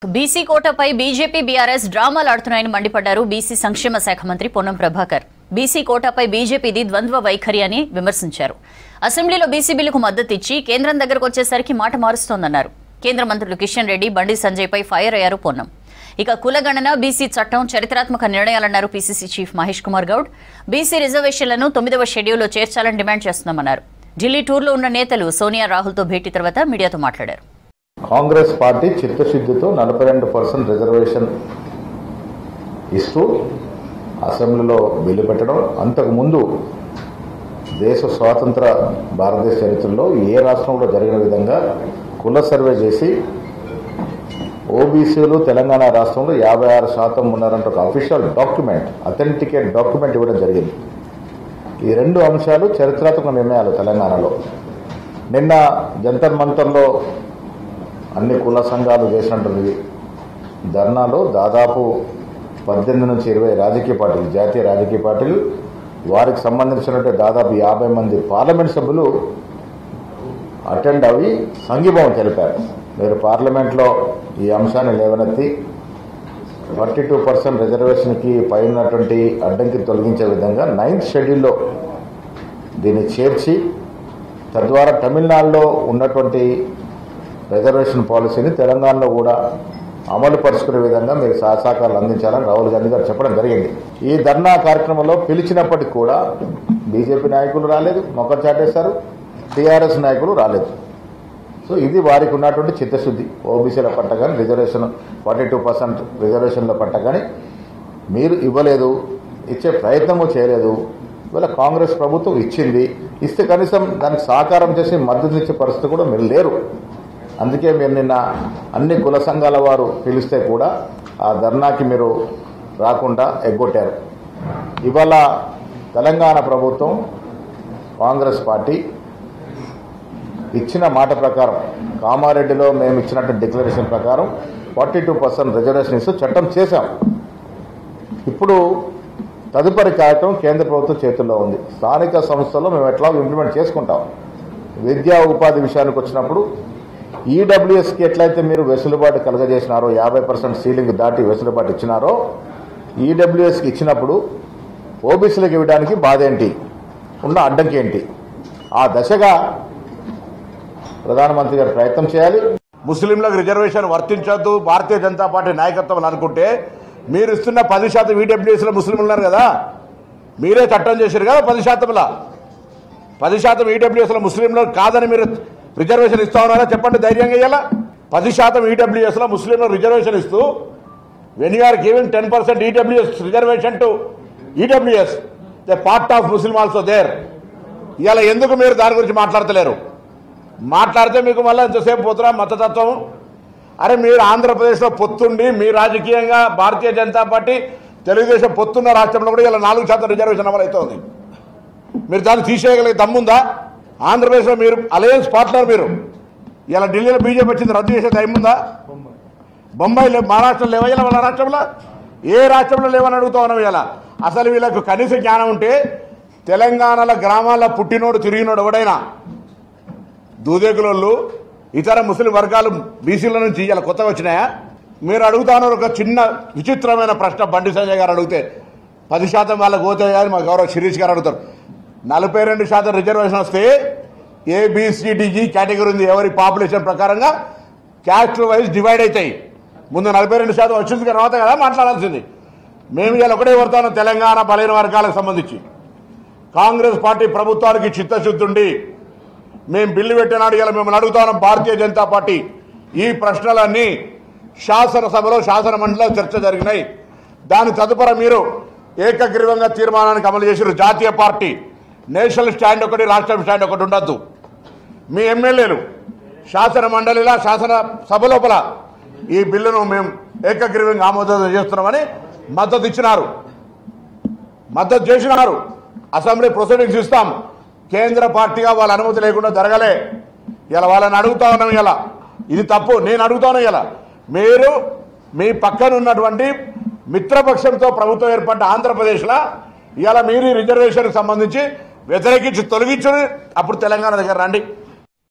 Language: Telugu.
బీసీ కోటపై బీజేపీ బీఆర్ఎస్ డ్రామాలు ఆడుతున్నాయని మండిపడ్డారు బీసీ సంక్షేమ శాఖ మంత్రి పొన్నం ప్రభాకర్. బీసీ కోటపై బీజేపీది ద్వంద్వ వైఖరి అని విమర్శించారు. అసెంబ్లీలో బీసీ బిల్లుకు మద్దతు ఇచ్చి కేంద్రం దగ్గరకు వచ్చేసరికి మాట మారుస్తోందన్నారు. కేంద్ర మంత్రులు కిషన్ రెడ్డి, బండి సంజయ్పై ఫైర్ అయ్యారు పొన్నం. ఇక కులగణన, బీసీ చట్టం చారిత్రాత్మక నిర్ణయాలన్నారు PCC chief Mahesh Kumar Goud. BC రిజర్వేషన్లను 9వ షెడ్యూల్లో చేర్చాలని డిమాండ్ చేస్తున్నామన్నారు. ఢిల్లీ టూర్లో ఉన్న నేతలు సోనియా, రాహుల్తో భేటీ తర్వాత మీడియాతో మాట్లాడారు. కాంగ్రెస్ పార్టీ చిత్తశుద్ధితో 42% రిజర్వేషన్ ఇస్తూ అసెంబ్లీలో బిల్లు పెట్టడం, అంతకుముందు దేశ స్వాతంత్ర భారతదేశ చరిత్రలో ఏ రాష్ట్రంలో జరిగిన విధంగా కుల సర్వే చేసి ఓబీసీలు తెలంగాణ రాష్ట్రంలో 56% ఉన్నారంటే ఒక అఫీషియల్ డాక్యుమెంట్, అథెంటికేట్ డాక్యుమెంట్ ఇవ్వడం జరిగింది. ఈ రెండు అంశాలు చరిత్రాత్మక నిర్ణయాలు తెలంగాణలో. నిన్న జంతర్ మంతర్లో అన్ని కుల సంఘాలు చేసినటువంటి ధర్నాలో దాదాపు 18 నుంచి 20 రాజకీయ పార్టీలు, జాతీయ రాజకీయ పార్టీలు, వారికి సంబంధించినట్టు దాదాపు 50 మంది పార్లమెంట్ సభ్యులు అటెండ్ అవి సంఘీభావం తెలిపారు. మీరు పార్లమెంట్లో ఈ అంశాన్ని లేవనెత్తి 42% రిజర్వేషన్కి పైనటువంటి అడ్డంకి తొలగించే విధంగా 9th షెడ్యూల్లో దీన్ని చేర్చి తద్వారా తమిళనాడులో ఉన్నటువంటి రిజర్వేషన్ పాలసీని తెలంగాణలో కూడా అమలు పరుచుకునే విధంగా మీరు సహకారాలు అందించాలని రాహుల్ గాంధీ గారు చెప్పడం జరిగింది. ఈ ధర్నా కార్యక్రమంలో పిలిచినప్పటికీ కూడా బీజేపీ నాయకులు రాలేదు, మొక్క చాటేశారు. టీఆర్ఎస్ నాయకులు రాలేదు. సో ఇది వారికి ఉన్నటువంటి చిత్తశుద్ధి. ఓబీసీల పట్ల కానీ రిజర్వేషన్ 42% రిజర్వేషన్ల పట్ల కానీ మీరు ఇవ్వలేదు, ఇచ్చే ప్రయత్నము చేయలేదు. ఇవాళ కాంగ్రెస్ ప్రభుత్వం ఇచ్చింది, ఇస్తే కనీసం దానికి సహకారం చేసి మద్దతు ఇచ్చే పరిస్థితి కూడా మీరు లేరు. అందుకే మీరు నిన్న అన్ని కుల సంఘాల వారు పిలిస్తే కూడా ఆ ధర్నాకి మీరు రాకుండా ఎగ్గొట్టారు. ఇవాళ తెలంగాణ ప్రభుత్వం, కాంగ్రెస్ పార్టీ ఇచ్చిన మాట ప్రకారం, కామారెడ్డిలో మేము ఇచ్చినట్టు డిక్లరేషన్ ప్రకారం 42% రిజర్వేషన్ ఇస్తూ చట్టం చేశాం. ఇప్పుడు తదుపరి కార్యక్రమం కేంద్ర ప్రభుత్వం చేతుల్లో ఉంది. స్థానిక సంస్థల్లో మేము ఎట్లా ఇంప్లిమెంట్ చేసుకుంటాం. విద్యా ఉపాధి విషయానికి వచ్చినప్పుడు ఈడబ్ల్యూఎస్కి ఎట్లయితే మీరు వెసులుబాటు కలగజేసినారో, 50% సీలింగ్ దాటి వెసులుబాటు ఇచ్చినారో, ఈడబ్ల్యూఎస్కి ఇచ్చినప్పుడు ఓబీసీలకు ఇవ్వడానికి బాధ ఏంటి, ఉన్న అడ్డంకి ఏంటి? ఆ దశగా ప్రధానమంత్రి గారు ప్రయత్నం చేయాలి. ముస్లింలకు రిజర్వేషన్ వర్తించొద్దు భారతీయ జనతా పార్టీ నాయకత్వం అనుకుంటే, మీరు ఇస్తున్న 10% ఈడబ్ల్యూఎస్లో ముస్లింలు ఉన్నారు కదా, మీరే చట్టం చేశారు కదా 10%. 10% ఈడబ్ల్యూఎస్లో ముస్లింలు కాదని మీరు రిజర్వేషన్ ఇస్తా ఉన్నారా చెప్పండి ధైర్యంగా. ఇవ్వాలా 10% ఈడబ్ల్యూఎస్లో ముస్లింలు రిజర్వేషన్ ఇస్తూ, when you are giving 10% EWS reservation to EWS, the part of Muslim also there. ఇవాళ ఎందుకు మీరు దాని గురించి మాట్లాడతలేరు? మాట్లాడితే మీకు మళ్ళీ ఎంతసేపు పోతున్నా మతతత్వం. అరే మీరు ఆంధ్రప్రదేశ్లో పొత్తుండి, మీ రాజకీయంగా భారతీయ జనతా పార్టీ తెలుగుదేశం పొత్తున్న రాష్ట్రంలో కూడా ఇలా 4% రిజర్వేషన్ అమలు అవుతుంది. మీరు దాన్ని తీసేయగలిగే దమ్ముందా? ఆంధ్రప్రదేశ్లో మీరు అలయన్స్ పార్ట్నర్, మీరు ఇలా ఢిల్లీలో బీజేపీ వచ్చింది, రద్దు చేసే టైం ఉందా? బొంబాయి లేవు, మహారాష్ట్రలో లేవా? ఇలా వాళ్ళ రాష్ట్రంలో ఏ రాష్ట్రంలో లేవని అడుగుతా ఉన్నాం. ఇలా అసలు వీళ్ళకు కనీస జ్ఞానం ఉంటే, తెలంగాణలో గ్రామాల్లో పుట్టినోడు తిరిగినోడు ఎవడైనా దూదేకులోళ్ళు ఇతర ముస్లిం వర్గాలు బీసీల నుంచి ఇలా కొత్తగా వచ్చినాయా? మీరు అడుగుతా ఉన్నారు ఒక చిన్న విచిత్రమైన ప్రశ్న. బండి సంజయ్ గారు అడిగితే 10% వాళ్ళకు పోతే కానీ మా గౌరవ శిరీష్ గారు అడుగుతారు. 42% రిజర్వేషన్ వస్తే ఏబిసిడిజి కేటగిరీ ఉంది, ఎవరి పాపులేషన్ ప్రకారంగా క్యాస్ట్ వైజ్ డివైడ్ అవుతాయి. ముందు 42% వచ్చింది తర్వాత కదా మాట్లాడాల్సింది. మేము ఇలా ఒకటే కోరుతాను, తెలంగాణ బలైన వర్గాలకు సంబంధించి కాంగ్రెస్ పార్టీ ప్రభుత్వానికి చిత్తశుద్ధి ఉండి మేము బిల్లు పెట్టినాడు. ఇలా మిమ్మల్ని అడుగుతాను, భారతీయ జనతా పార్టీ ఈ ప్రశ్నలన్నీ శాసనసభలో, శాసన మండలిలో చర్చ జరిగినాయి. దాని తదుపరి మీరు ఏకగ్రీవంగా తీర్మానానికి అమలు చేసిన జాతీయ పార్టీ నేషనల్ స్టాండ్ ఒకటి, రాష్ట్రం స్టాండ్ ఒకటి ఉండద్దు. మీ ఎమ్మెల్యేలు శాసన మండలిలా, శాసన సభ లోపల ఈ బిల్లును మేము ఏకగ్రీవంగా ఆమోదం చేస్తున్నామని మద్దతు ఇచ్చినారు, మద్దతు చేసినారు. అసెంబ్లీ ప్రొసీడింగ్స్ ఇస్తాం. కేంద్ర పార్టీగా వాళ్ళ అనుమతి లేకుండా జరగలే. ఇలా వాళ్ళని అడుగుతా ఉన్నాం. ఇలా ఇది తప్పు. నేను అడుగుతాను, ఇలా మీరు మీ పక్కన ఉన్నటువంటి మిత్రపక్షంతో ప్రభుత్వం ఏర్పడ్డ ఆంధ్రప్రదేశ్లో ఇలా మీరు రిజర్వేషన్కి సంబంధించి వ్యతిరేకించి తొలగించుని అప్పుడు తెలంగాణ దగ్గర రండి.